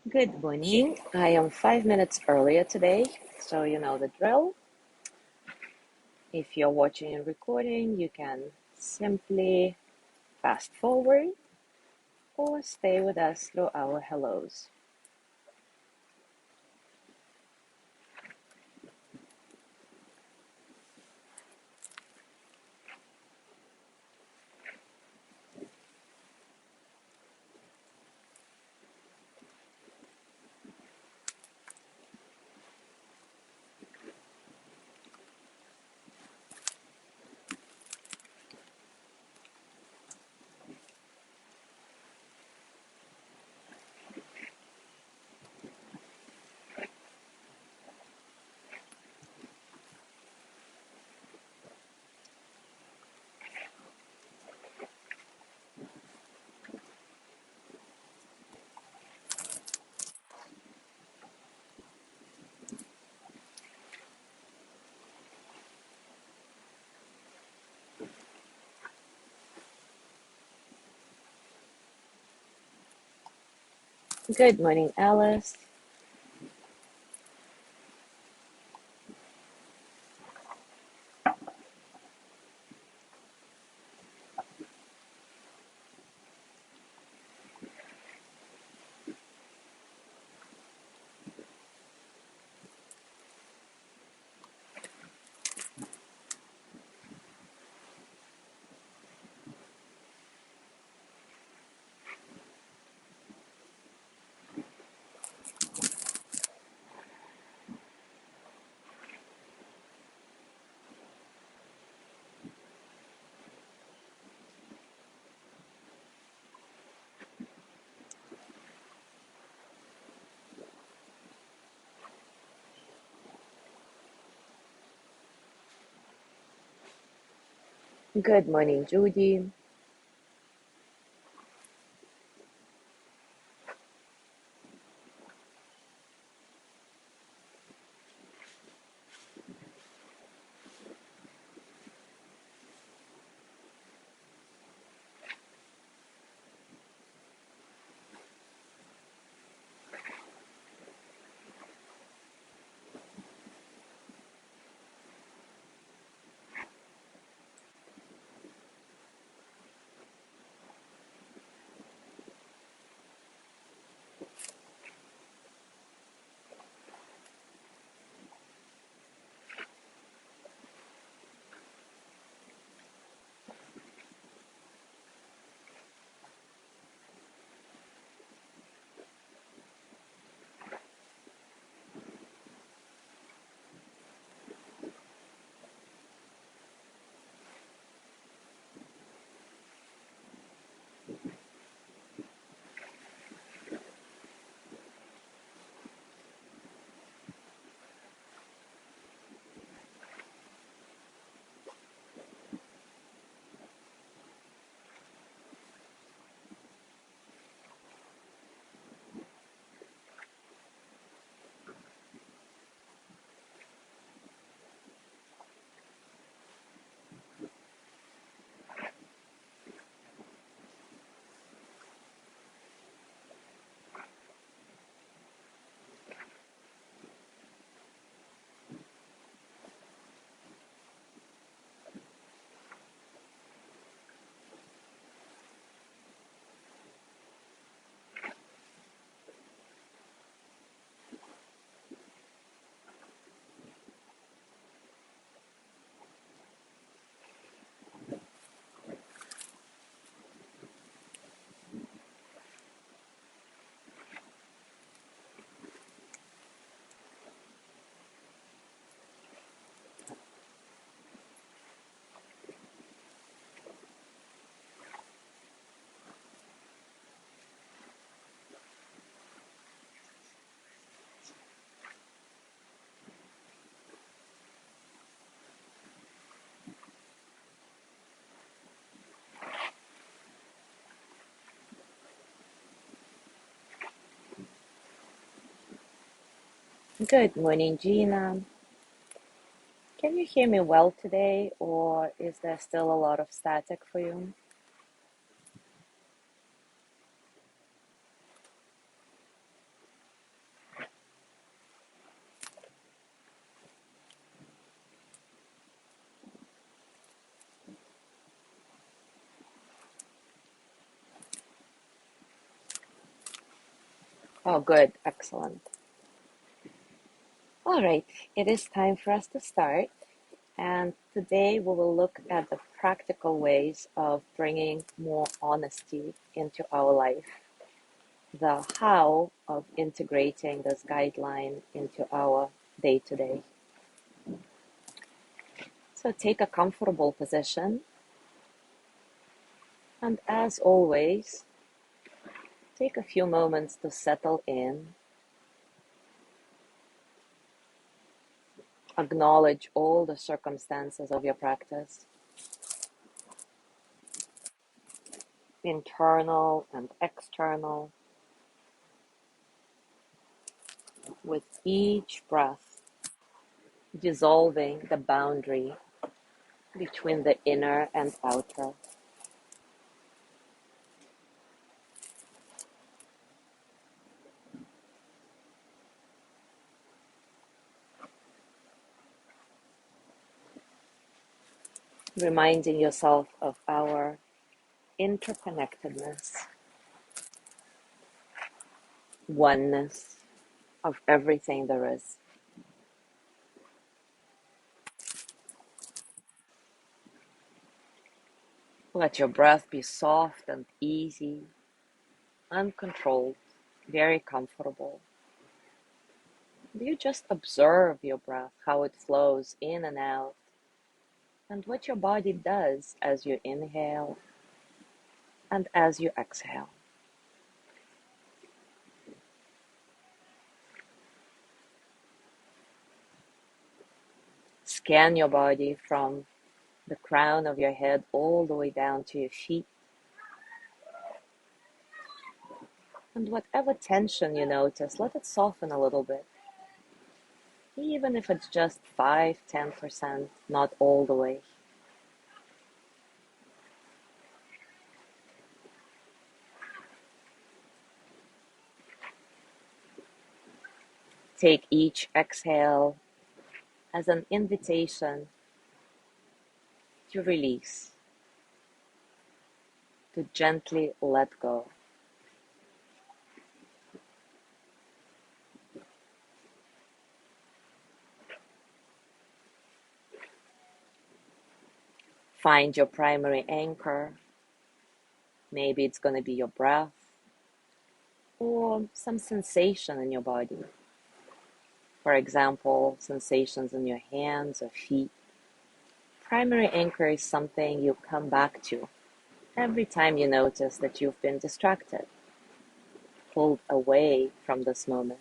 Good morning. I am 5 minutes earlier today, so you know the drill. If you're watching and recording, you can simply fast forward or stay with us through our hellos. Good morning, Alice. Good morning, Judy. Good morning, Gina. Can you hear me well today, or is there still a lot of static for you? Oh, good. Excellent. All right. It is time for us to start. And today we will look at the practical ways of bringing more honesty into our life, the how of integrating this guideline into our day to day. So take a comfortable position. And as always, take a few moments to settle in, acknowledge all the circumstances of your practice, internal and external. With each breath, dissolving the boundary between the inner and outer. Reminding yourself of our interconnectedness, oneness of everything there is. Let your breath be soft and easy, uncontrolled, very comfortable. You just observe your breath, how it flows in and out, and what your body does as you inhale and as you exhale. Scan your body from the crown of your head all the way down to your feet. And whatever tension you notice, let it soften a little bit. Even if it's just 5–10%, not all the way. Take each exhale as an invitation to release, to gently let go. Find your primary anchor. Maybe it's going to be your breath or some sensation in your body. For example, sensations in your hands or feet. Primary anchor is something you come back to every time you notice that you've been distracted, pulled away from this moment.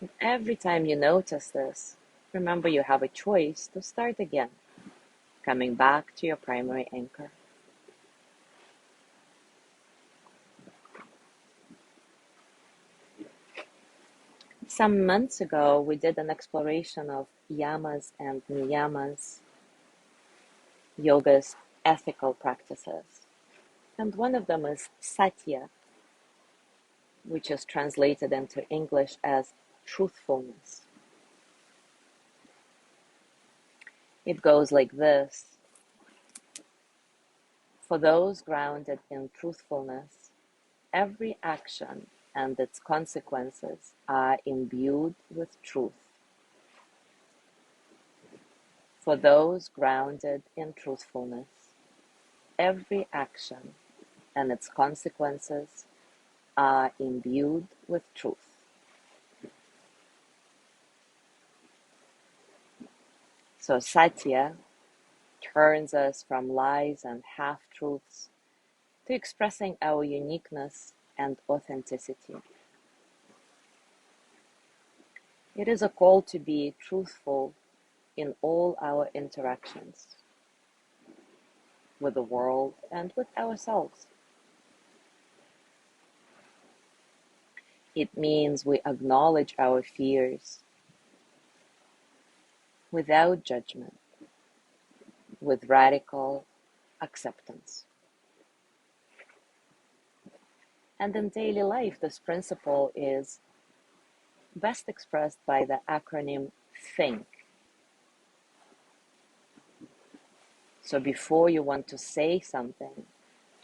And every time you notice this, remember you have a choice to start again, coming back to your primary anchor. Some months ago, we did an exploration of yamas and niyamas, yoga's ethical practices. And one of them is satya, which is translated into English as truthfulness. It goes like this. For those grounded in truthfulness, every action and its consequences are imbued with truth. For those grounded in truthfulness, every action and its consequences are imbued with truth. So satya turns us from lies and half-truths to expressing our uniqueness and authenticity. It is a call to be truthful in all our interactions with the world and with ourselves. It means we acknowledge our fears without judgment, with radical acceptance. And in daily life, this principle is best expressed by the acronym THINK. So before you want to say something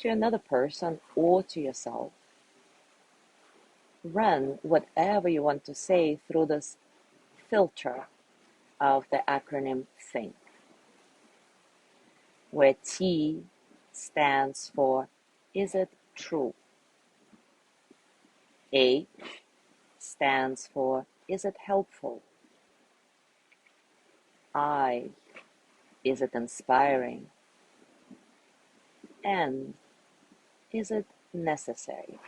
to another person or to yourself, run whatever you want to say through this filter of the acronym THINK, where T stands for is it true? H stands for is it helpful? I, is it inspiring? N, is it necessary?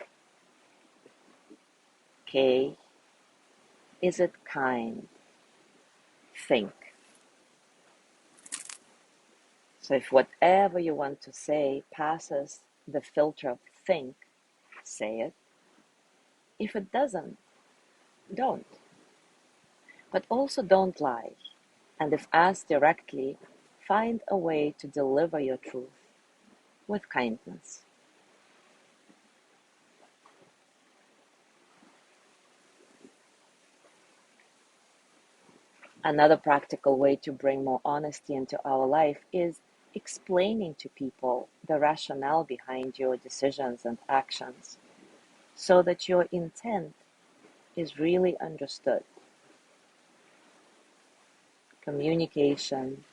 K, is it kind? Think. So if whatever you want to say passes the filter of think, say it. If it doesn't, don't. But also don't lie. And if asked directly, find a way to deliver your truth with kindness. Another practical way to bring more honesty into our life is explaining to people the rationale behind your decisions and actions so that your intent is really understood. Communication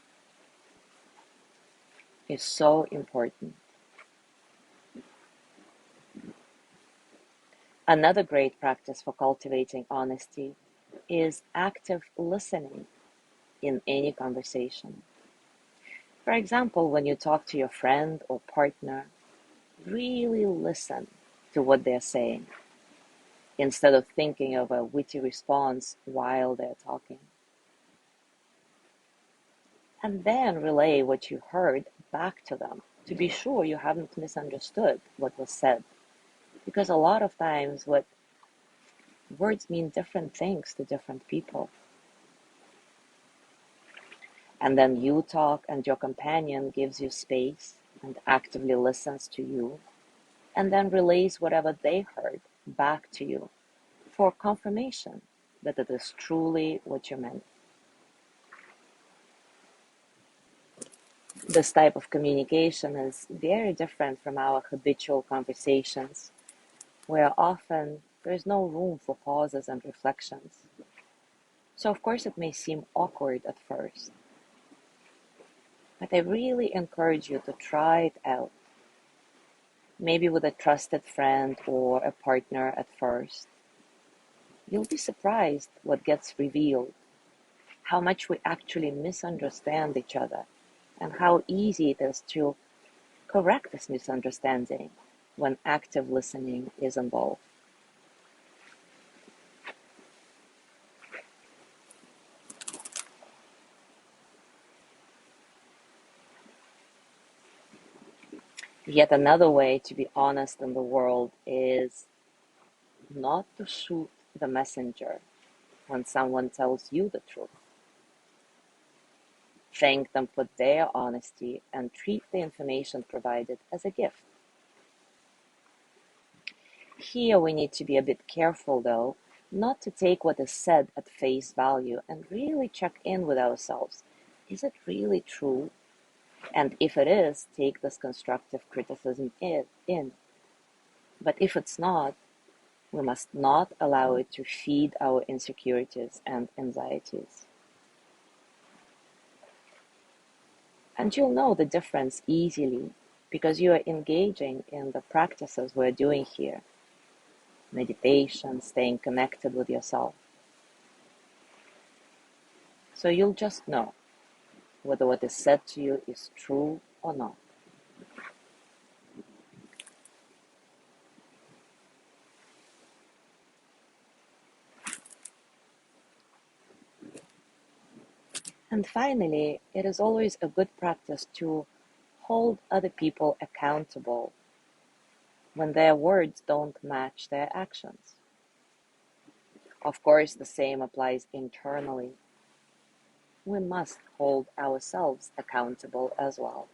is so important. Another great practice for cultivating honesty is active listening in any conversation. For example, when you talk to your friend or partner, really listen to what they're saying instead of thinking of a witty response while they're talking. And then relay what you heard back to them to be sure you haven't misunderstood what was said. Because a lot of times what words mean different things to different people. And then you talk and your companion gives you space and actively listens to you and then relays whatever they heard back to you for confirmation that it is truly what you meant. This type of communication is very different from our habitual conversations, where often there is no room for pauses and reflections. So of course it may seem awkward at first, but I really encourage you to try it out. Maybe with a trusted friend or a partner at first. You'll be surprised what gets revealed, how much we actually misunderstand each other, and how easy it is to correct this misunderstanding when active listening is involved. Yet another way to be honest in the world is not to shoot the messenger when someone tells you the truth. Thank them for their honesty and treat the information provided as a gift. Here we need to be a bit careful, though, not to take what is said at face value and really check in with ourselves. Is it really true? And if it is, take this constructive criticism in. But if it's not, we must not allow it to feed our insecurities and anxieties. And you'll know the difference easily because you are engaging in the practices we're doing here. Meditation, staying connected with yourself. So you'll just know whether what is said to you is true or not. And finally, it is always a good practice to hold other people accountable when their words don't match their actions. Of course, the same applies internally. We must hold ourselves accountable as well.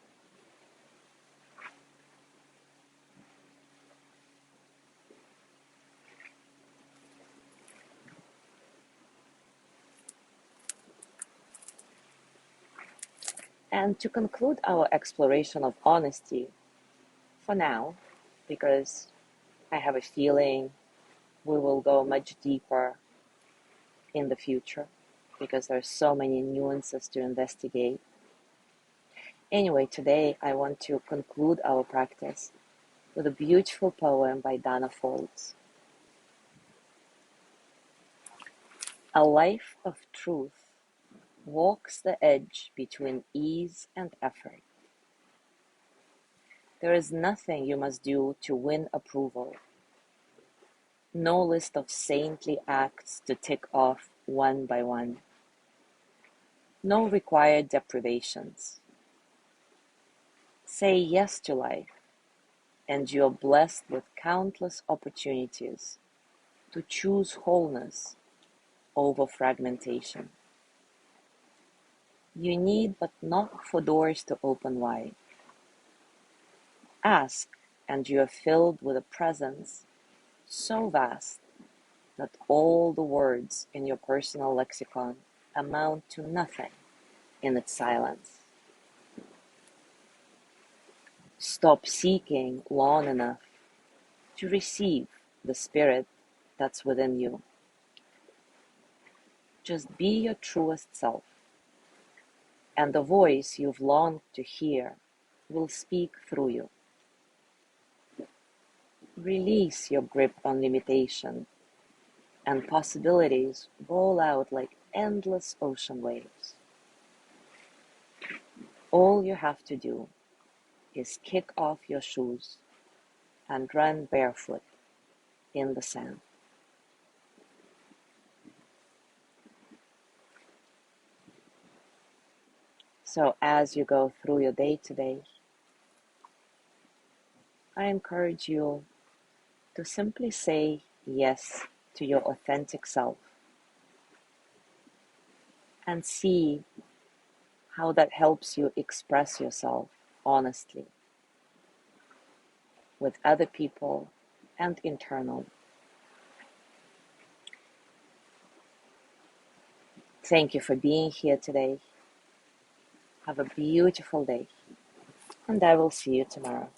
And to conclude our exploration of honesty, for now, because I have a feeling we will go much deeper in the future because there's so many nuances to investigate. Anyway, today I want to conclude our practice with a beautiful poem by Dana Foltz. A life of truth walks the edge between ease and effort. There is nothing you must do to win approval. No list of saintly acts to tick off one by one. No required deprivations. Say yes to life, and you are blessed with countless opportunities to choose wholeness over fragmentation. You need but knock for doors to open wide. Ask, and you are filled with a presence so vast that all the words in your personal lexicon amount to nothing in its silence. Stop seeking long enough to receive the spirit that's within you. Just be your truest self, and the voice you've longed to hear will speak through you. Release your grip on limitation, and possibilities roll out like endless ocean waves. All you have to do is kick off your shoes and run barefoot in the sand. So as you go through your day today, I encourage you to simply say yes to your authentic self and see how that helps you express yourself honestly with other people and internally. Thank you for being here today. Have a beautiful day, and I will see you tomorrow.